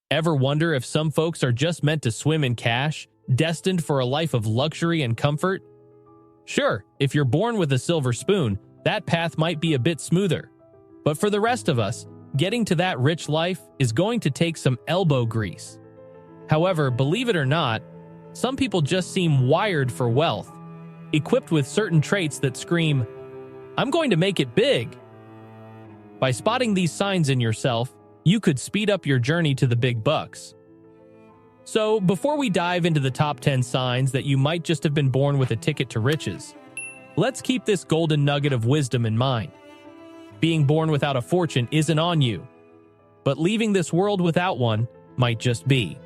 Ever wonder if some folks are just meant to swim in cash, destined for a life of luxury and comfort? Sure, if you're born with a silver spoon, that path might be a bit smoother. But for the rest of us, getting to that rich life is going to take some elbow grease. However, believe it or not, some people just seem wired for wealth, equipped with certain traits that scream, "I'm going to make it big." By spotting these signs in yourself, you could speed up your journey to the big bucks. So, before we dive into the top 10 signs that you might just have been born with a ticket to riches, let's keep this golden nugget of wisdom in mind. Being born without a fortune isn't on you, but leaving this world without one might just be.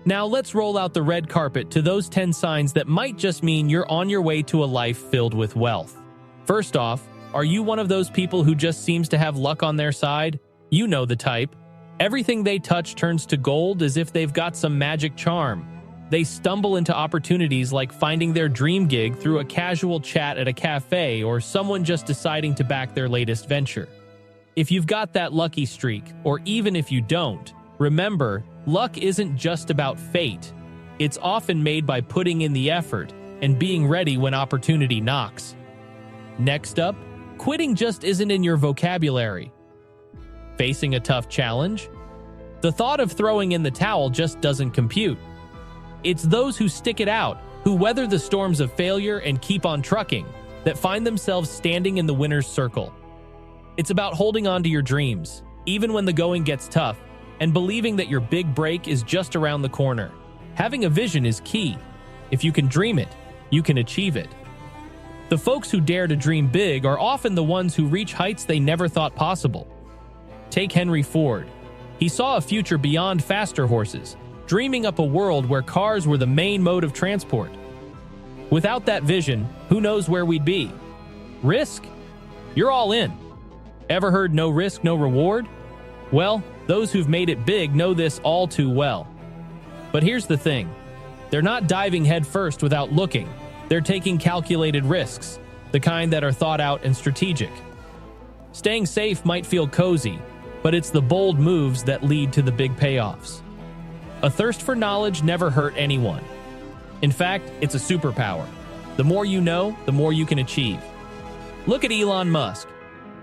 Now let's roll out the red carpet to those 10 signs that might just mean you're on your way to a life filled with wealth. First off, are you one of those people who just seems to have luck on their side? You know the type. Everything they touch turns to gold as if they've got some magic charm. They stumble into opportunities like finding their dream gig through a casual chat at a cafe or someone just deciding to back their latest venture. If you've got that lucky streak, or even if you don't, remember, luck isn't just about fate. It's often made by putting in the effort and being ready when opportunity knocks. Next up, quitting just isn't in your vocabulary. Facing a tough challenge? The thought of throwing in the towel just doesn't compute. It's those who stick it out, who weather the storms of failure and keep on trucking, that find themselves standing in the winner's circle. It's about holding on to your dreams, even when the going gets tough, and believing that your big break is just around the corner. Having a vision is key. If you can dream it, you can achieve it. The folks who dare to dream big are often the ones who reach heights they never thought possible. Take Henry Ford. He saw a future beyond faster horses, dreaming up a world where cars were the main mode of transport. Without that vision, who knows where we'd be? Risk? You're all in. Ever heard no risk, no reward? Well, those who've made it big know this all too well. But here's the thing. They're not diving headfirst without looking. They're taking calculated risks, the kind that are thought out and strategic. Staying safe might feel cozy, but it's the bold moves that lead to the big payoffs. A thirst for knowledge never hurt anyone. In fact, it's a superpower. The more you know, the more you can achieve. Look at Elon Musk.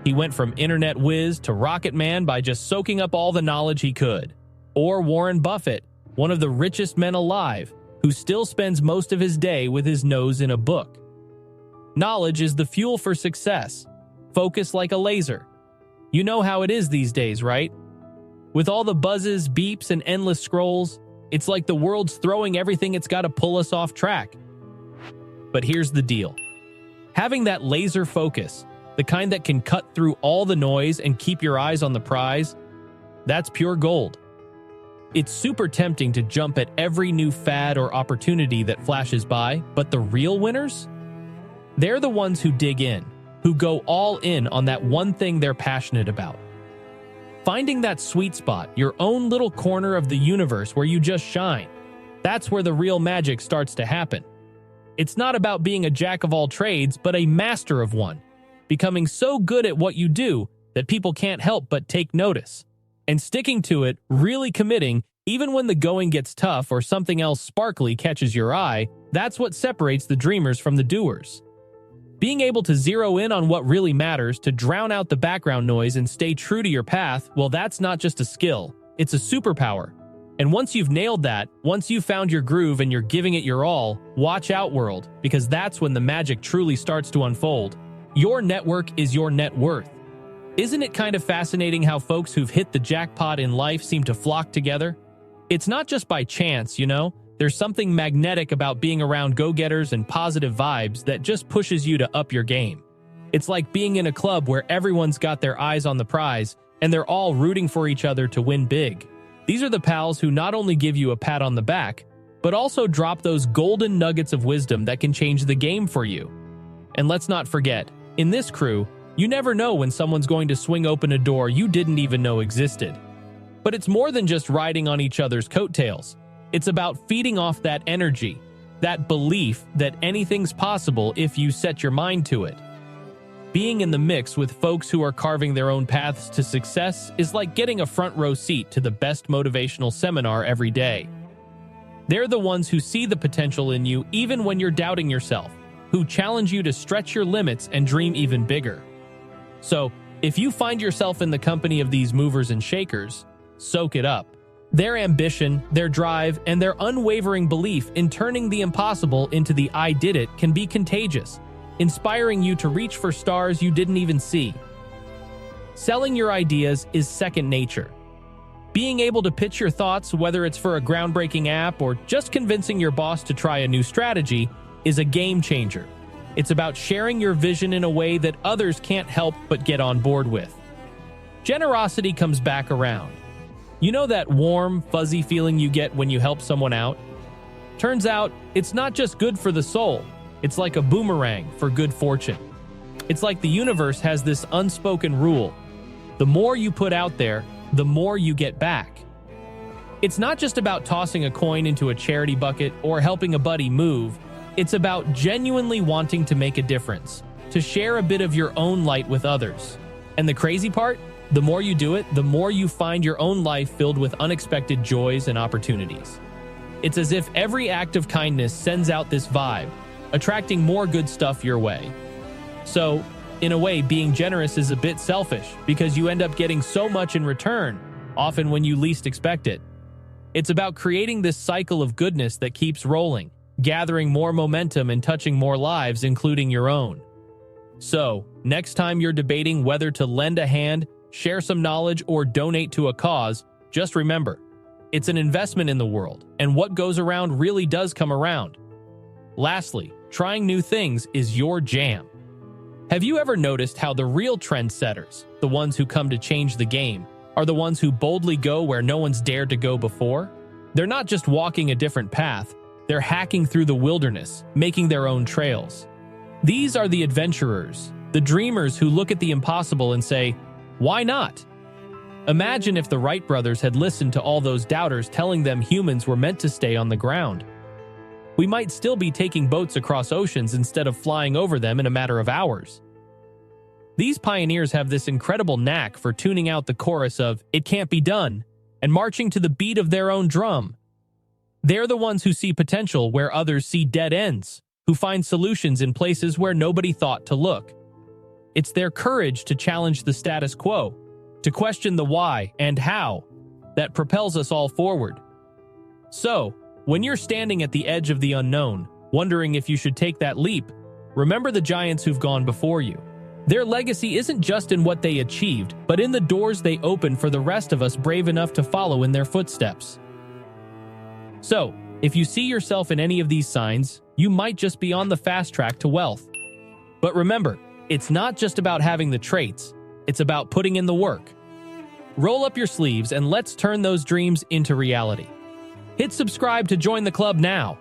He went from internet whiz to rocket man by just soaking up all the knowledge he could. Or Warren Buffett, one of the richest men alive, who still spends most of his day with his nose in a book. Knowledge is the fuel for success. Focus like a laser. You know how it is these days, right? With all the buzzes, beeps, and endless scrolls, it's like the world's throwing everything it's got to pull us off track. But here's the deal. Having that laser focus, the kind that can cut through all the noise and keep your eyes on the prize, that's pure gold. It's super tempting to jump at every new fad or opportunity that flashes by, but the real winners? They're the ones who dig in, who go all in on that one thing they're passionate about. Finding that sweet spot, your own little corner of the universe where you just shine, that's where the real magic starts to happen. It's not about being a jack of all trades, but a master of one, becoming so good at what you do that people can't help but take notice. And sticking to it, really committing, even when the going gets tough or something else sparkly catches your eye, that's what separates the dreamers from the doers. Being able to zero in on what really matters, to drown out the background noise and stay true to your path, well, that's not just a skill, it's a superpower. And once you've nailed that, once you've found your groove and you're giving it your all, watch out, world, because that's when the magic truly starts to unfold. Your network is your net worth. Isn't it kind of fascinating how folks who've hit the jackpot in life seem to flock together? It's not just by chance, you know? There's something magnetic about being around go-getters and positive vibes that just pushes you to up your game. It's like being in a club where everyone's got their eyes on the prize and they're all rooting for each other to win big. These are the pals who not only give you a pat on the back, but also drop those golden nuggets of wisdom that can change the game for you. And let's not forget, in this crew, you never know when someone's going to swing open a door you didn't even know existed. But it's more than just riding on each other's coattails. It's about feeding off that energy, that belief that anything's possible if you set your mind to it. Being in the mix with folks who are carving their own paths to success is like getting a front row seat to the best motivational seminar every day. They're the ones who see the potential in you even when you're doubting yourself, who challenge you to stretch your limits and dream even bigger. So, if you find yourself in the company of these movers and shakers, soak it up. Their ambition, their drive, and their unwavering belief in turning the impossible into the I did it can be contagious, inspiring you to reach for stars you didn't even see. Selling your ideas is second nature. Being able to pitch your thoughts, whether it's for a groundbreaking app or just convincing your boss to try a new strategy, is a game changer. It's about sharing your vision in a way that others can't help but get on board with. Generosity comes back around. You know that warm, fuzzy feeling you get when you help someone out? Turns out, it's not just good for the soul. It's like a boomerang for good fortune. It's like the universe has this unspoken rule. The more you put out there, the more you get back. It's not just about tossing a coin into a charity bucket or helping a buddy move. It's about genuinely wanting to make a difference, to share a bit of your own light with others. And the crazy part? The more you do it, the more you find your own life filled with unexpected joys and opportunities. It's as if every act of kindness sends out this vibe, attracting more good stuff your way. So, in a way, being generous is a bit selfish because you end up getting so much in return, often when you least expect it. It's about creating this cycle of goodness that keeps rolling, gathering more momentum and touching more lives, including your own. So, next time you're debating whether to lend a hand, share some knowledge, or donate to a cause, just remember, it's an investment in the world, and what goes around really does come around. Lastly, trying new things is your jam. Have you ever noticed how the real trendsetters, the ones who come to change the game, are the ones who boldly go where no one's dared to go before? They're not just walking a different path, they're hacking through the wilderness, making their own trails. These are the adventurers, the dreamers who look at the impossible and say, why not? Imagine if the Wright brothers had listened to all those doubters telling them humans were meant to stay on the ground. We might still be taking boats across oceans instead of flying over them in a matter of hours. These pioneers have this incredible knack for tuning out the chorus of "it can't be done" and marching to the beat of their own drum. They're the ones who see potential where others see dead ends, who find solutions in places where nobody thought to look. It's their courage to challenge the status quo, to question the why and how, that propels us all forward. So, when you're standing at the edge of the unknown, wondering if you should take that leap, remember the giants who've gone before you. Their legacy isn't just in what they achieved, but in the doors they open for the rest of us brave enough to follow in their footsteps. So, if you see yourself in any of these signs, you might just be on the fast track to wealth. But remember, it's not just about having the traits, it's about putting in the work. Roll up your sleeves and let's turn those dreams into reality. Hit subscribe to join the club now.